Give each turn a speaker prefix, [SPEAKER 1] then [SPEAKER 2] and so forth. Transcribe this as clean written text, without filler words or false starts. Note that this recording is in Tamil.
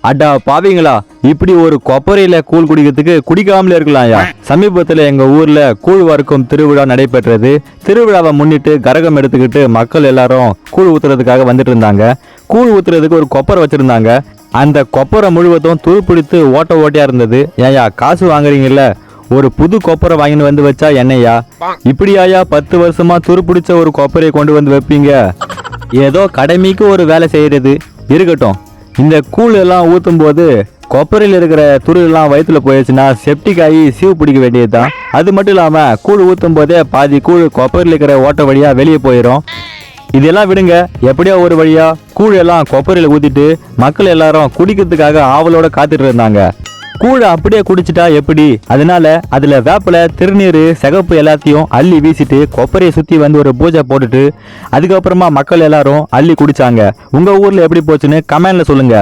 [SPEAKER 1] அடா பாவீங்களா, இப்படி ஒரு கொப்பரையில கூழ் குடிக்கிறதுக்கு குடிக்காமலே இருக்கலாம்யா. சமீபத்துல எங்க ஊர்ல கூழ் வறுக்கும் திருவிழா நடைபெற்றது. திருவிழாவை முன்னிட்டு கரகம் எடுத்துக்கிட்டு மக்கள் எல்லாரும் கூழ் ஊத்துறதுக்காக வந்துட்டு இருந்தாங்க. கூழ் ஊத்துறதுக்கு ஒரு கொப்பரை வச்சிருந்தாங்க. அந்த கொப்பரை முழுவதும் துருப்பிடித்து ஓட்ட ஓட்டையா இருந்தது. ஏயா காசு வாங்குறீங்கல்ல, ஒரு புது கொப்பரை வாங்கிட்டு வந்து வச்சா என்னையா? இப்படியாயா 10 வருஷமா துருப்பிடிச்ச ஒரு கொப்பரையை கொண்டு வந்து வைப்பீங்க? ஏதோ கடமைக்கு ஒரு வேலை செய்யறது இருக்கட்டும். இந்த கூழ் எல்லாம் ஊத்தும் போது கொப்பரையில் இருக்கிற துரு எல்லாம் வயிற்றுல போயிடுச்சுன்னா செப்டிக் ஆகி சீவு பிடிக்க வேண்டியதுதான். அது மட்டும் இல்லாம கூழ் ஊத்தும் போதே பாதி கூழ் கொப்பரையில் இருக்கிற ஓட்ட வழியா வெளியே போயிடும். இதெல்லாம் விடுங்க, எப்படியோ ஒரு வழியா கூழ் எல்லாம் கொப்பரையில் ஊத்திட்டு மக்கள் எல்லாரும் குடிக்கிறதுக்காக ஆவலோட காத்துட்டு இருந்தாங்க. கூழை அப்படியே குடிச்சிட்டா எப்படி? அதனால அதுல வேப்பில, திருநீர், சிகப்பு எல்லாத்தையும் அள்ளி வீசிட்டு கொப்பரையை சுத்தி வந்து ஒரு பூஜை போட்டுட்டு அதுக்கப்புறமா மக்கள் எல்லாரும் அள்ளி குடிச்சாங்க. உங்க ஊர்ல எப்படி போச்சுன்னு கமெண்ட்ல சொல்லுங்க.